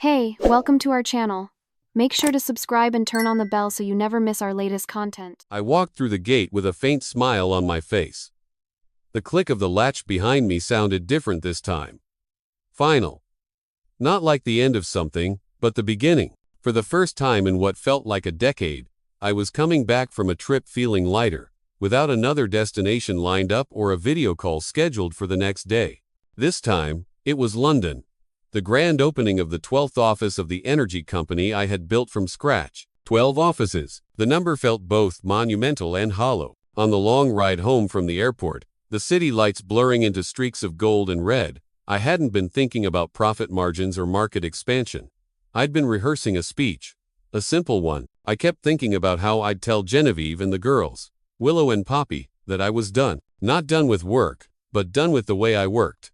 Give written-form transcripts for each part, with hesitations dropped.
Hey, welcome to our channel. Make sure to subscribe and turn on the bell so you never miss our latest content. I walked through the gate with a faint smile on my face. The click of the latch behind me sounded different this time. Final. Not like the end of something, but the beginning. For the first time in what felt like a decade, I was coming back from a trip feeling lighter, without another destination lined up or a video call scheduled for the next day. This time, it was London. The grand opening of the 12th office of the energy company I had built from scratch. 12 offices. The number felt both monumental and hollow. On the long ride home from the airport, the city lights blurring into streaks of gold and red, I hadn't been thinking about profit margins or market expansion. I'd been rehearsing a speech. A simple one. I kept thinking about how I'd tell Genevieve and the girls, Willow and Poppy, that I was done. Not done with work, but done with the way I worked.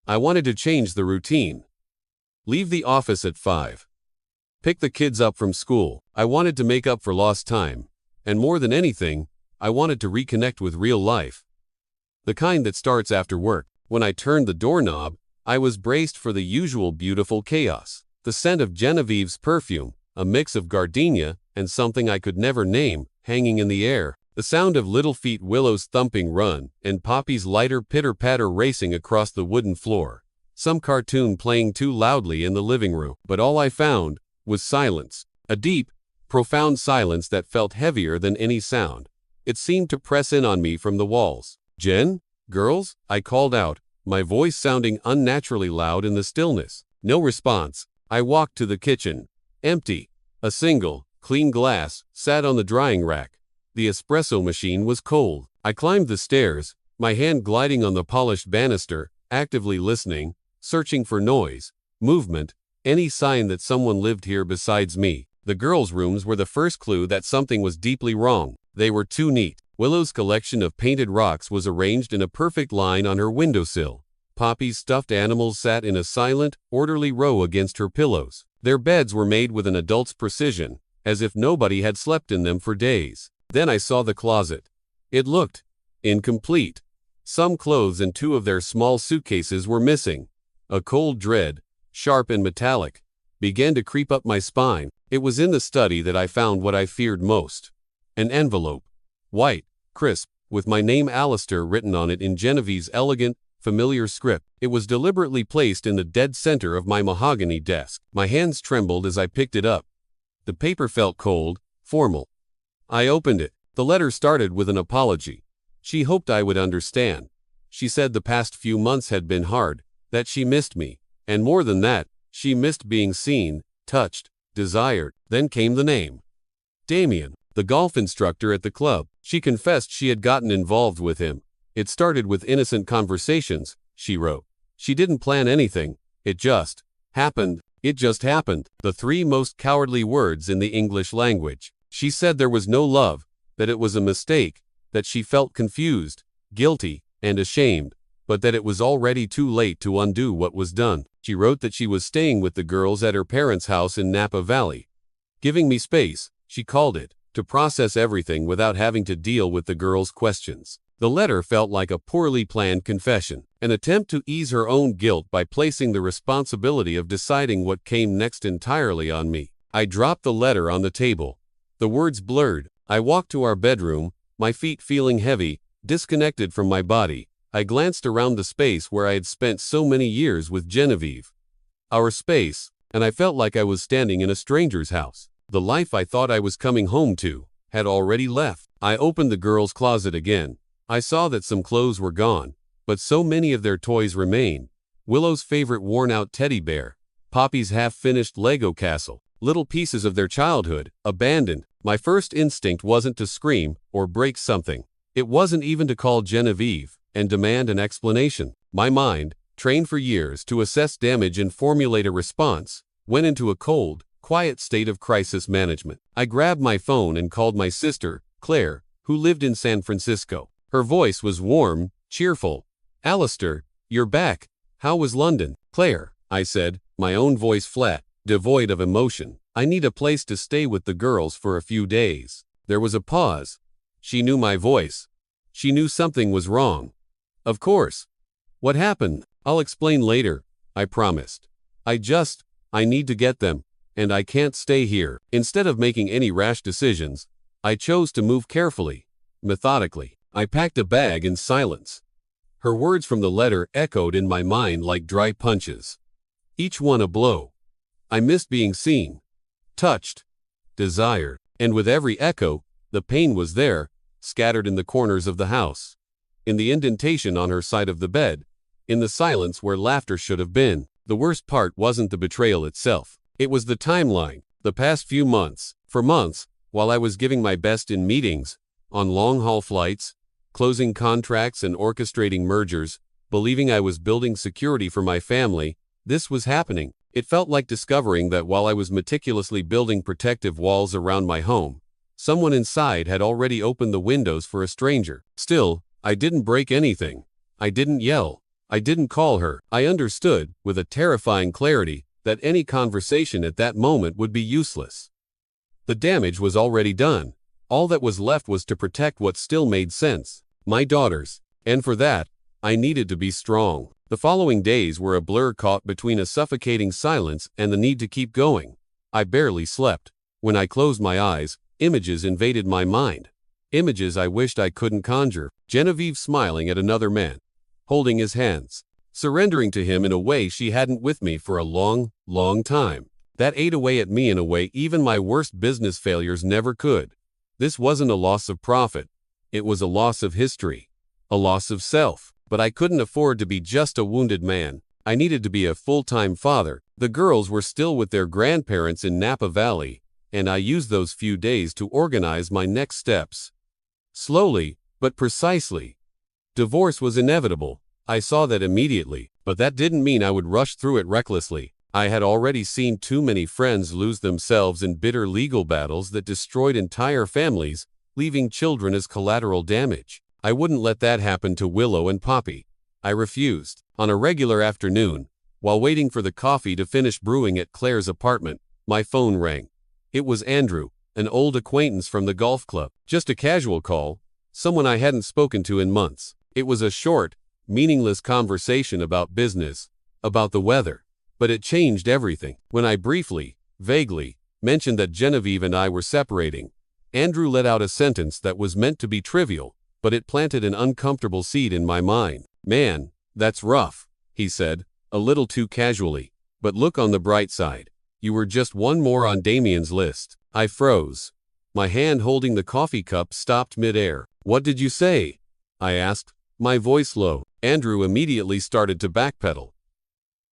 I wanted to change the routine. Leave the office at 5. Pick the kids up from school. I wanted to make up for lost time. And more than anything, I wanted to reconnect with real life. The kind that starts after work. When I turned the doorknob, I was braced for the usual beautiful chaos. The scent of Genevieve's perfume, a mix of gardenia and something I could never name, hanging in the air. The sound of little feet, Willow's thumping run, and Poppy's lighter pitter-patter racing across the wooden floor. Some cartoon playing too loudly in the living room. But all I found was silence. A deep, profound silence that felt heavier than any sound. It seemed to press in on me from the walls. "Jen? Girls?" I called out, my voice sounding unnaturally loud in the stillness. No response. I walked to the kitchen. Empty. A single, clean glass sat on the drying rack. The espresso machine was cold. I climbed the stairs, my hand gliding on the polished banister, actively listening, searching for noise, movement, any sign that someone lived here besides me. The girls' rooms were the first clue that something was deeply wrong. They were too neat. Willow's collection of painted rocks was arranged in a perfect line on her windowsill. Poppy's stuffed animals sat in a silent, orderly row against her pillows. Their beds were made with an adult's precision, as if nobody had slept in them for days. Then I saw the closet. It looked incomplete. Some clothes and 2 of their small suitcases were missing. A cold dread, sharp and metallic, began to creep up my spine. It was in the study that I found what I feared most. An envelope. White, crisp, with my name Alistair written on it in Genevieve's elegant, familiar script. It was deliberately placed in the dead center of my mahogany desk. My hands trembled as I picked it up. The paper felt cold, formal. I opened it. The letter started with an apology. She hoped I would understand. She said the past few months had been hard, that she missed me, and more than that, she missed being seen, touched, desired. Then came the name. Damien, the golf instructor at the club. She confessed she had gotten involved with him. It started with innocent conversations, she wrote. She didn't plan anything. It just happened. It just happened. The 3 most cowardly words in the English language. She said there was no love, that it was a mistake, that she felt confused, guilty, and ashamed, but that it was already too late to undo what was done. She wrote that she was staying with the girls at her parents' house in Napa Valley. Giving me space, she called it, to process everything without having to deal with the girls' questions. The letter felt like a poorly planned confession, an attempt to ease her own guilt by placing the responsibility of deciding what came next entirely on me. I dropped the letter on the table. The words blurred. I walked to our bedroom, my feet feeling heavy, disconnected from my body. I glanced around the space where I had spent so many years with Genevieve. Our space, and I felt like I was standing in a stranger's house. The life I thought I was coming home to had already left. I opened the girls' closet again. I saw that some clothes were gone, but so many of their toys remained. Willow's favorite worn-out teddy bear, Poppy's half-finished Lego castle, little pieces of their childhood, abandoned. My first instinct wasn't to scream or break something. It wasn't even to call Genevieve and demand an explanation. My mind, trained for years to assess damage and formulate a response, went into a cold, quiet state of crisis management. I grabbed my phone and called my sister, Claire, who lived in San Francisco. Her voice was warm, cheerful. "Alistair, you're back. How was London?" "Claire," I said, my own voice flat, devoid of emotion. "I need a place to stay with the girls for a few days." There was a pause. She knew my voice. She knew something was wrong. "Of course. What happened?" "I'll explain later," I promised. I just I need to get them, and I can't stay here. Instead of making any rash decisions, I chose to move carefully, methodically. I packed a bag in silence. Her words from the letter echoed in my mind like dry punches, each one a blow. I missed being seen, touched, desired, and with every echo, the pain was there, scattered in the corners of the house, in the indentation on her side of the bed, in the silence where laughter should have been. The worst part wasn't the betrayal itself. It was the timeline, the past few months. For months, while I was giving my best in meetings, on long-haul flights, closing contracts and orchestrating mergers, believing I was building security for my family, this was happening. It felt like discovering that while I was meticulously building protective walls around my home, someone inside had already opened the windows for a stranger. Still, I didn't break anything. I didn't yell. I didn't call her. I understood, with a terrifying clarity, that any conversation at that moment would be useless. The damage was already done. All that was left was to protect what still made sense, my daughters. And for that, I needed to be strong. The following days were a blur caught between a suffocating silence and the need to keep going. I barely slept. When I closed my eyes, images invaded my mind. Images I wished I couldn't conjure. Genevieve smiling at another man, holding his hands, surrendering to him in a way she hadn't with me for a long, long time. That ate away at me in a way even my worst business failures never could. This wasn't a loss of profit. It was a loss of history, a loss of self. But I couldn't afford to be just a wounded man. I needed to be a full-time father. The girls were still with their grandparents in Napa Valley, and I used those few days to organize my next steps. Slowly, but precisely. Divorce was inevitable. I saw that immediately, but that didn't mean I would rush through it recklessly. I had already seen too many friends lose themselves in bitter legal battles that destroyed entire families, leaving children as collateral damage. I wouldn't let that happen to Willow and Poppy. I refused. On a regular afternoon, while waiting for the coffee to finish brewing at Claire's apartment, my phone rang. It was Andrew, an old acquaintance from the golf club. Just a casual call, someone I hadn't spoken to in months. It was a short, meaningless conversation about business, about the weather. But it changed everything. When I briefly, vaguely, mentioned that Genevieve and I were separating, Andrew let out a sentence that was meant to be trivial, but it planted an uncomfortable seed in my mind. "Man, that's rough," he said, a little too casually. "But look on the bright side. You were just one more on Damien's list." I froze. My hand holding the coffee cup stopped mid-air. "What did you say?" I asked, my voice low. Andrew immediately started to backpedal.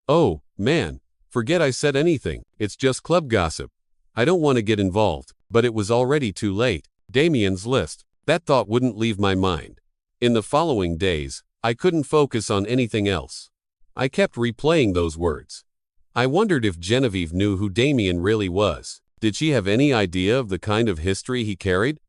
"Oh, man, forget I said anything. It's just club gossip. I don't want to get involved." But it was already too late. Damien's list. That thought wouldn't leave my mind. In the following days, I couldn't focus on anything else. I kept replaying those words. I wondered if Genevieve knew who Damien really was. Did she have any idea of the kind of history he carried?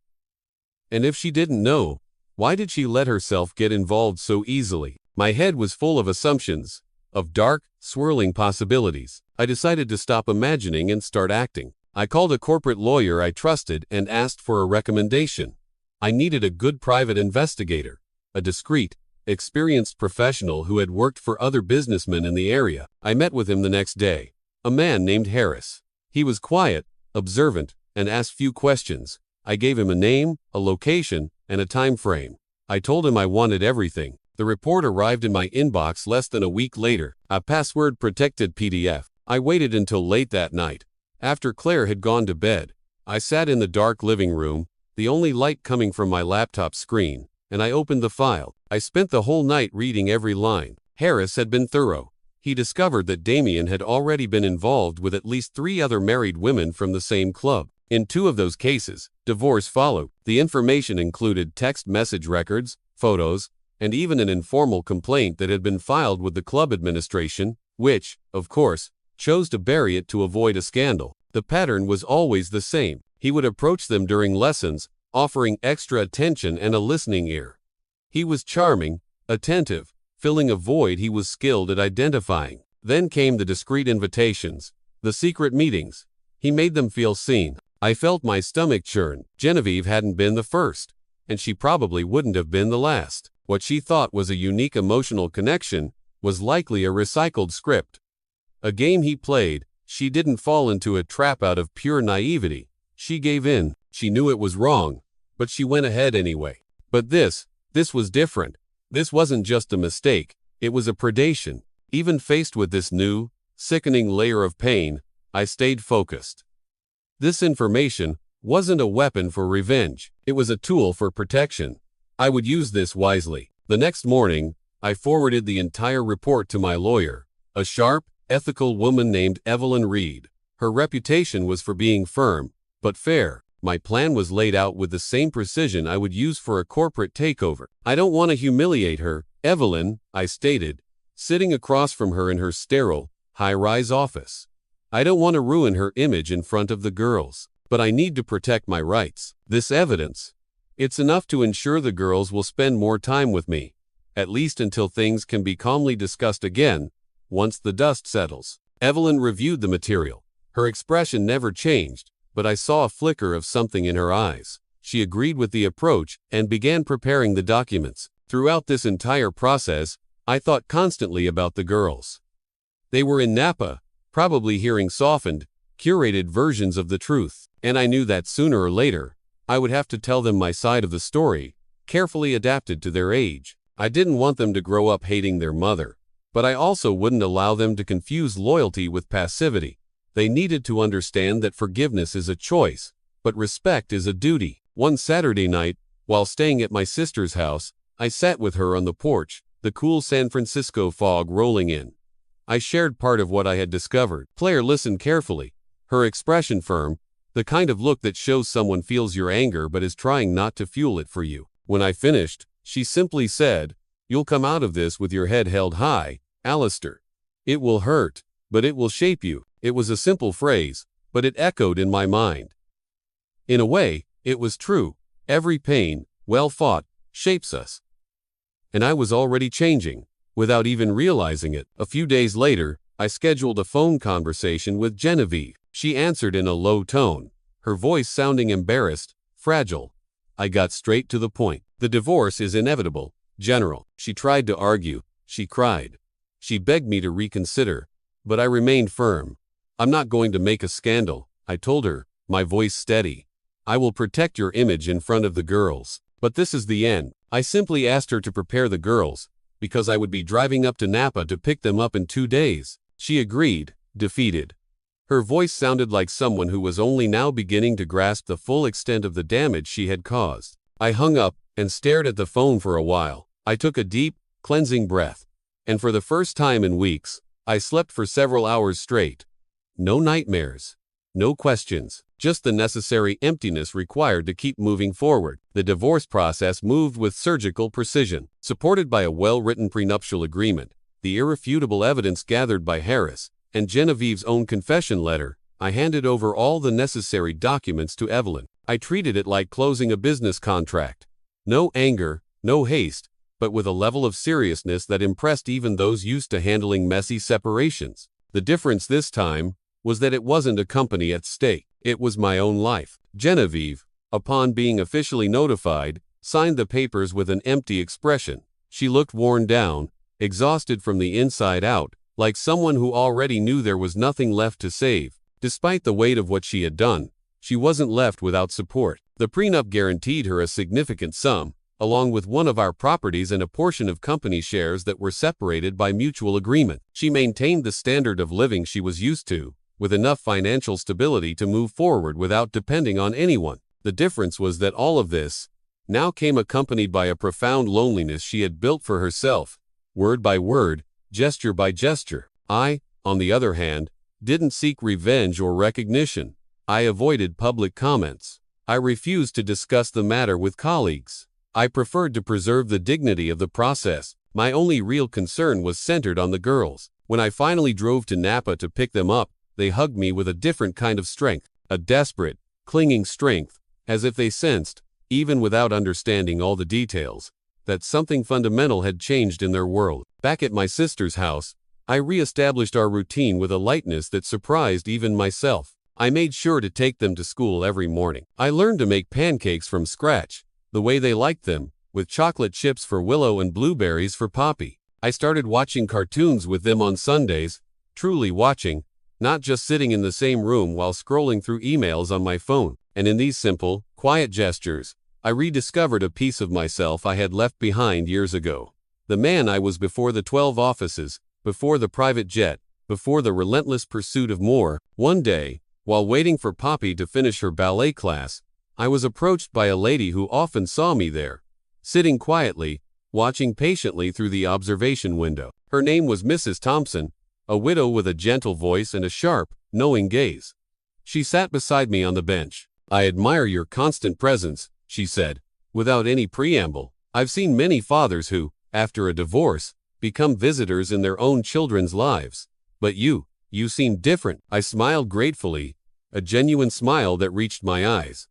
And if she didn't know, why did she let herself get involved so easily? My head was full of assumptions, of dark, swirling possibilities. I decided to stop imagining and start acting. I called a corporate lawyer I trusted and asked for a recommendation. I needed a good private investigator, a discreet, experienced professional who had worked for other businessmen in the area. I met with him the next day, a man named Harris. He was quiet, observant, and asked few questions. I gave him a name, a location, and a time frame. I told him I wanted everything. The report arrived in my inbox less than a week later, a password-protected PDF. I waited until late that night. After Claire had gone to bed, I sat in the dark living room, the only light coming from my laptop screen, and I opened the file. I spent the whole night reading every line. Harris had been thorough. He discovered that Damien had already been involved with at least 3 other married women from the same club. In 2 of those cases, divorce followed. The information included text message records, photos, and even an informal complaint that had been filed with the club administration, which, of course, chose to bury it to avoid a scandal. The pattern was always the same. He would approach them during lessons, offering extra attention and a listening ear. He was charming, attentive, filling a void he was skilled at identifying. Then came the discreet invitations, the secret meetings. He made them feel seen. I felt my stomach churn. Genevieve hadn't been the first, and she probably wouldn't have been the last. What she thought was a unique emotional connection was likely a recycled script. A game he played, She didn't fall into a trap out of pure naivety. She gave in. She knew it was wrong, but she went ahead anyway. But this was different. This wasn't just a mistake, it was a predation. Even faced with this new, sickening layer of pain, I stayed focused. This information wasn't a weapon for revenge, it was a tool for protection. I would use this wisely. The next morning, I forwarded the entire report to my lawyer, a sharp, ethical woman named Evelyn Reed. Her reputation was for being firm, but fair. My plan was laid out with the same precision I would use for a corporate takeover. I don't want to humiliate her, Evelyn, I stated, sitting across from her in her sterile, high-rise office. I don't want to ruin her image in front of the girls, but I need to protect my rights. This evidence, it's enough to ensure the girls will spend more time with me, at least until things can be calmly discussed again, once the dust settles. Evelyn reviewed the material. Her expression never changed, but I saw a flicker of something in her eyes. She agreed with the approach and began preparing the documents. Throughout this entire process, I thought constantly about the girls. They were in Napa, probably hearing softened, curated versions of the truth, and I knew that sooner or later, I would have to tell them my side of the story, carefully adapted to their age. I didn't want them to grow up hating their mother, but I also wouldn't allow them to confuse loyalty with passivity. They needed to understand that forgiveness is a choice, but respect is a duty. One Saturday night, while staying at my sister's house, I sat with her on the porch, the cool San Francisco fog rolling in. I shared part of what I had discovered. Claire listened carefully, her expression firm, the kind of look that shows someone feels your anger but is trying not to fuel it for you. When I finished, she simply said, "You'll come out of this with your head held high, Alistair. It will hurt, but it will shape you." It was a simple phrase, but it echoed in my mind. In a way, it was true. Every pain, well fought, shapes us. And I was already changing, without even realizing it. A few days later, I scheduled a phone conversation with Genevieve. She answered in a low tone, her voice sounding embarrassed, fragile. I got straight to the point. "The divorce is inevitable, General." She tried to argue. She cried. She begged me to reconsider, but I remained firm. "I'm not going to make a scandal," I told her, my voice steady. "I will protect your image in front of the girls. But this is the end." I simply asked her to prepare the girls, because I would be driving up to Napa to pick them up in 2 days. She agreed, defeated. Her voice sounded like someone who was only now beginning to grasp the full extent of the damage she had caused. I hung up and stared at the phone for a while. I took a deep, cleansing breath, and for the first time in weeks, I slept for several hours straight. No nightmares, no questions, just the necessary emptiness required to keep moving forward. The divorce process moved with surgical precision. Supported by a well-written prenuptial agreement, the irrefutable evidence gathered by Harris, and Genevieve's own confession letter, I handed over all the necessary documents to Evelyn. I treated it like closing a business contract. No anger, no haste, but with a level of seriousness that impressed even those used to handling messy separations. The difference this time was that it wasn't a company at stake. It was my own life. Genevieve, upon being officially notified, signed the papers with an empty expression. She looked worn down, exhausted from the inside out, like someone who already knew there was nothing left to save. Despite the weight of what she had done, she wasn't left without support. The prenup guaranteed her a significant sum, along with one of our properties and a portion of company shares that were separated by mutual agreement. She maintained the standard of living she was used to, with enough financial stability to move forward without depending on anyone. The difference was that all of this now came accompanied by a profound loneliness she had built for herself, word by word, gesture by gesture. I, on the other hand, didn't seek revenge or recognition. I avoided public comments. I refused to discuss the matter with colleagues. I preferred to preserve the dignity of the process. My only real concern was centered on the girls. When I finally drove to Napa to pick them up, they hugged me with a different kind of strength, a desperate, clinging strength, as if they sensed, even without understanding all the details, that something fundamental had changed in their world. Back at my sister's house, I re-established our routine with a lightness that surprised even myself. I made sure to take them to school every morning. I learned to make pancakes from scratch, the way they liked them, with chocolate chips for Willow and blueberries for Poppy. I started watching cartoons with them on Sundays, truly watching, not just sitting in the same room while scrolling through emails on my phone. And in these simple, quiet gestures, I rediscovered a piece of myself I had left behind years ago. The man I was before the 12 offices, before the private jet, before the relentless pursuit of more. One day, while waiting for Poppy to finish her ballet class, I was approached by a lady who often saw me there, sitting quietly, watching patiently through the observation window. Her name was Mrs. Thompson, a widow with a gentle voice and a sharp, knowing gaze. She sat beside me on the bench. "I admire your constant presence," she said, without any preamble. "I've seen many fathers who, after a divorce, become visitors in their own children's lives. But you seem different." I smiled gratefully, a genuine smile that reached my eyes.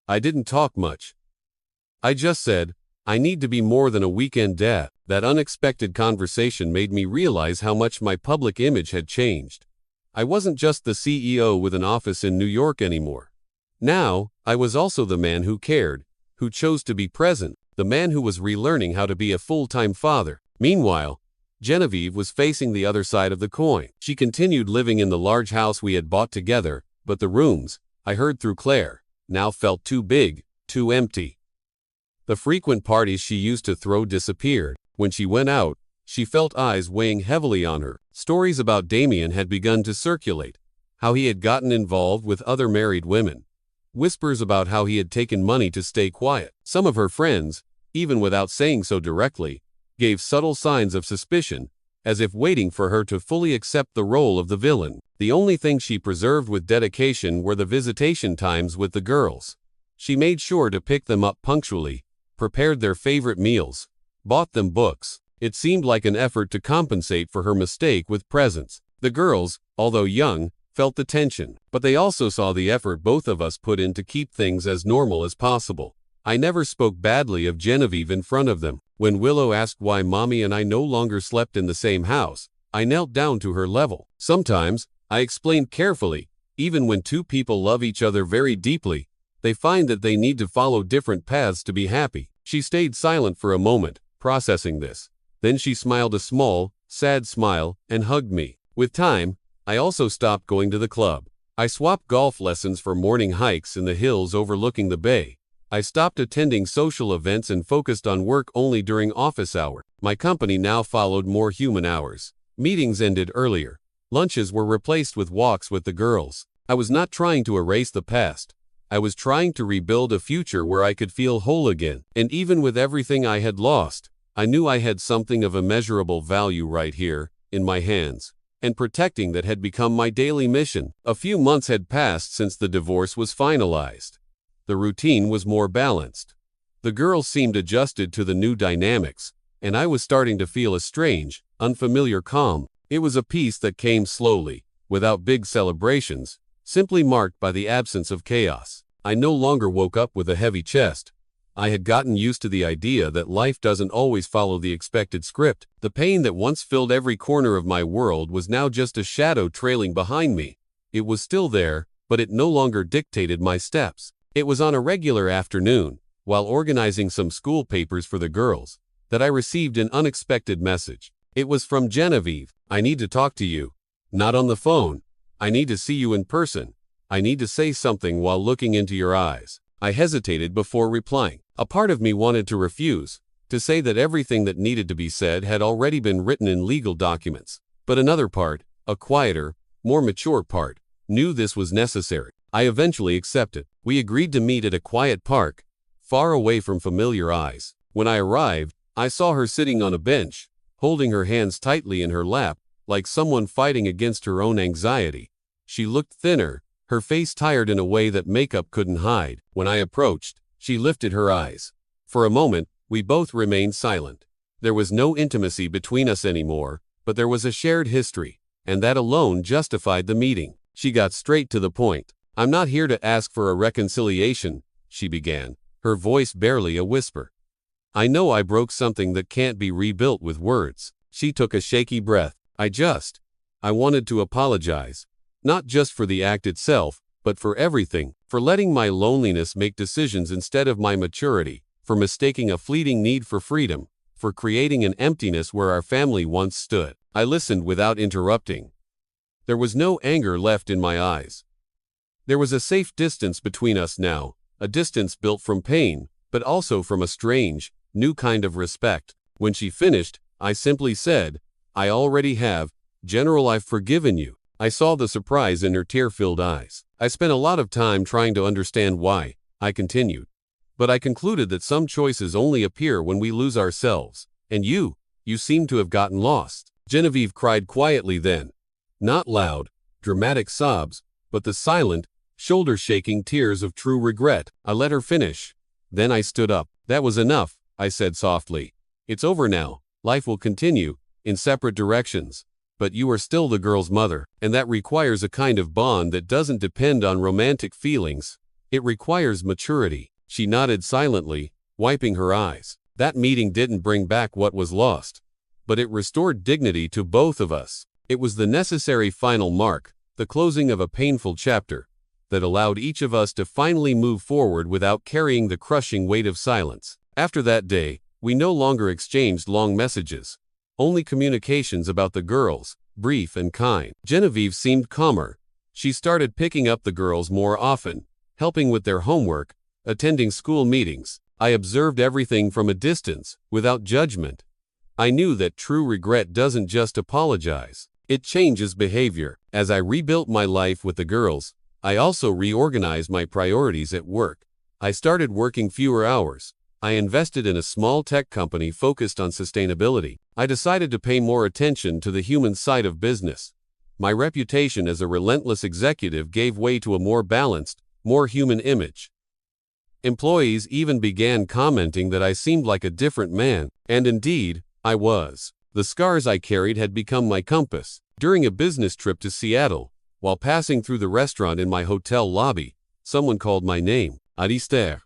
I didn't talk much. I just said, "I need to be more than a weekend dad." That unexpected conversation made me realize how much my public image had changed. I wasn't just the CEO with an office in New York anymore. Now, I was also the man who cared, who chose to be present, the man who was relearning how to be a full-time father. Meanwhile, Genevieve was facing the other side of the coin. She continued living in the large house we had bought together, but the rooms, I heard through Claire, now felt too big, too empty. The frequent parties she used to throw disappeared. When she went out, she felt eyes weighing heavily on her. Stories about Damien had begun to circulate, how he had gotten involved with other married women. Whispers about how he had taken money to stay quiet. Some of her friends, even without saying so directly, gave subtle signs of suspicion, as if waiting for her to fully accept the role of the villain. The only thing she preserved with dedication were the visitation times with the girls. She made sure to pick them up punctually, prepared their favorite meals, bought them books. It seemed like an effort to compensate for her mistake with presents. The girls, although young, felt the tension, but they also saw the effort both of us put in to keep things as normal as possible. I never spoke badly of Genevieve in front of them. When Willow asked why Mommy and I no longer slept in the same house, I knelt down to her level. Sometimes, I explained carefully, even when two people love each other very deeply, they find that they need to follow different paths to be happy. She stayed silent for a moment, processing this. Then she smiled a small, sad smile and hugged me. With time, I also stopped going to the club. I swapped golf lessons for morning hikes in the hills overlooking the bay. I stopped attending social events and focused on work only during office hours. My company now followed more human hours. Meetings ended earlier. Lunches were replaced with walks with the girls. I was not trying to erase the past. I was trying to rebuild a future where I could feel whole again. And even with everything I had lost, I knew I had something of immeasurable value right here, in my hands. And protecting that had become my daily mission. A few months had passed since the divorce was finalized. The routine was more balanced. The girls seemed adjusted to the new dynamics, and I was starting to feel a strange, unfamiliar calm. It was a peace that came slowly, without big celebrations, simply marked by the absence of chaos. I no longer woke up with a heavy chest. I had gotten used to the idea that life doesn't always follow the expected script. The pain that once filled every corner of my world was now just a shadow trailing behind me. It was still there, but it no longer dictated my steps. It was on a regular afternoon, while organizing some school papers for the girls, that I received an unexpected message. It was from Genevieve. "I need to talk to you. Not on the phone. I need to see you in person. I need to say something while looking into your eyes." I hesitated before replying. A part of me wanted to refuse, to say that everything that needed to be said had already been written in legal documents. But another part, a quieter, more mature part, knew this was necessary. I eventually accepted. We agreed to meet at a quiet park, far away from familiar eyes. When I arrived, I saw her sitting on a bench, holding her hands tightly in her lap, like someone fighting against her own anxiety. She looked thinner, her face tired in a way that makeup couldn't hide. When I approached, she lifted her eyes. For a moment, we both remained silent. There was no intimacy between us anymore, but there was a shared history, and that alone justified the meeting. She got straight to the point. "I'm not here to ask for a reconciliation," she began, her voice barely a whisper. "I know I broke something that can't be rebuilt with words." She took a shaky breath. I wanted to apologize. Not just for the act itself, but for everything, for letting my loneliness make decisions instead of my maturity, for mistaking a fleeting need for freedom, for creating an emptiness where our family once stood. I listened without interrupting. There was no anger left in my eyes. There was a safe distance between us now, a distance built from pain, but also from a strange, new kind of respect. When she finished, I simply said, "I already have, General, I've forgiven you." I saw the surprise in her tear-filled eyes. "I spent a lot of time trying to understand why," I continued. "But I concluded that some choices only appear when we lose ourselves. And you seem to have gotten lost." Genevieve cried quietly then. Not loud, dramatic sobs, but the silent, shoulder-shaking tears of true regret. I let her finish. Then I stood up. "That was enough," I said softly. "It's over now. Life will continue, in separate directions. But you are still the girl's mother, and that requires a kind of bond that doesn't depend on romantic feelings. It requires maturity." She nodded silently, wiping her eyes. That meeting didn't bring back what was lost, but it restored dignity to both of us. It was the necessary final mark, the closing of a painful chapter, that allowed each of us to finally move forward without carrying the crushing weight of silence. After that day, we no longer exchanged long messages. Only communications about the girls, brief and kind. Genevieve seemed calmer. She started picking up the girls more often, helping with their homework, attending school meetings. I observed everything from a distance, without judgment. I knew that true regret doesn't just apologize. It changes behavior. As I rebuilt my life with the girls, I also reorganized my priorities at work. I started working fewer hours. I invested in a small tech company focused on sustainability. I decided to pay more attention to the human side of business. My reputation as a relentless executive gave way to a more balanced, more human image. Employees even began commenting that I seemed like a different man, and indeed, I was. The scars I carried had become my compass. During a business trip to Seattle, while passing through the restaurant in my hotel lobby, someone called my name. "Alistair.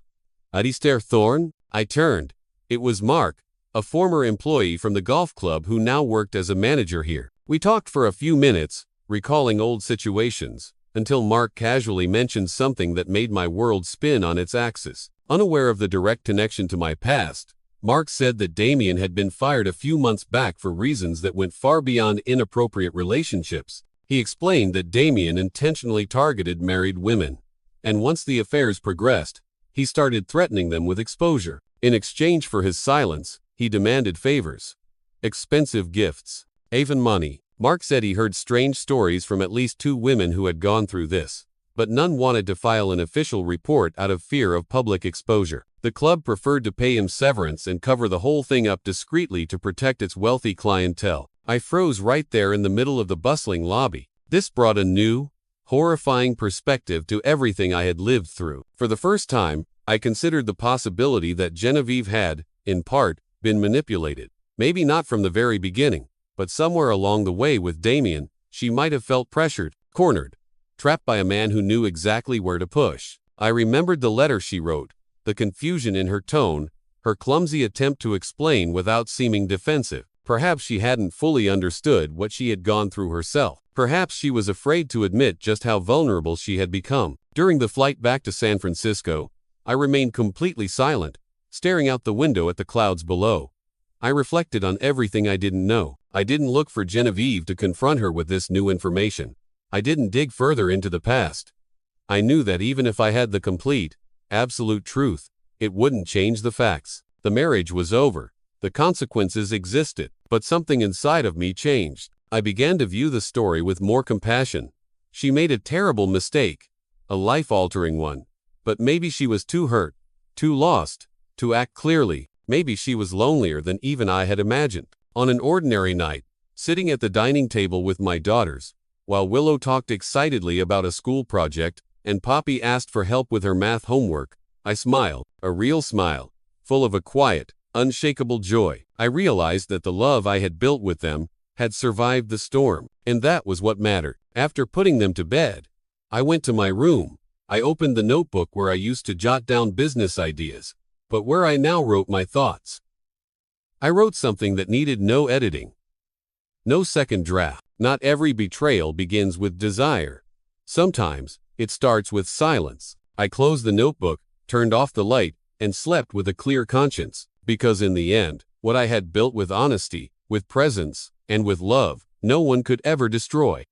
Alistair Thorne?" I turned. It was Mark, a former employee from the golf club who now worked as a manager here. We talked for a few minutes, recalling old situations, until Mark casually mentioned something that made my world spin on its axis. Unaware of the direct connection to my past, Mark said that Damien had been fired a few months back for reasons that went far beyond inappropriate relationships. He explained that Damien intentionally targeted married women, and once the affairs progressed, he started threatening them with exposure. In exchange for his silence, he demanded favors, expensive gifts, even money. Mark said he heard strange stories from at least 2 women who had gone through this, but none wanted to file an official report out of fear of public exposure. The club preferred to pay him severance and cover the whole thing up discreetly to protect its wealthy clientele. I froze right there in the middle of the bustling lobby. This brought a new, horrifying perspective to everything I had lived through. For the first time, I considered the possibility that Genevieve had, in part, been manipulated. Maybe not from the very beginning, but somewhere along the way with Damien, she might have felt pressured, cornered, trapped by a man who knew exactly where to push. I remembered the letter she wrote, the confusion in her tone, her clumsy attempt to explain without seeming defensive. Perhaps she hadn't fully understood what she had gone through herself. Perhaps she was afraid to admit just how vulnerable she had become. During the flight back to San Francisco, I remained completely silent, staring out the window at the clouds below. I reflected on everything I didn't know. I didn't look for Genevieve to confront her with this new information. I didn't dig further into the past. I knew that even if I had the complete, absolute truth, it wouldn't change the facts. The marriage was over. The consequences existed, but something inside of me changed. I began to view the story with more compassion. She made a terrible mistake, a life-altering one. But maybe she was too hurt, too lost, to act clearly. Maybe she was lonelier than even I had imagined. On an ordinary night, sitting at the dining table with my daughters, while Willow talked excitedly about a school project and Poppy asked for help with her math homework, I smiled, a real smile, full of a quiet, unshakable joy. I realized that the love I had built with them had survived the storm, and that was what mattered. After putting them to bed, I went to my room. I opened the notebook where I used to jot down business ideas, but where I now wrote my thoughts. I wrote something that needed no editing, no second draft. Not every betrayal begins with desire. Sometimes, it starts with silence. I closed the notebook, turned off the light, and slept with a clear conscience, because in the end, what I had built with honesty, with presence, and with love, no one could ever destroy.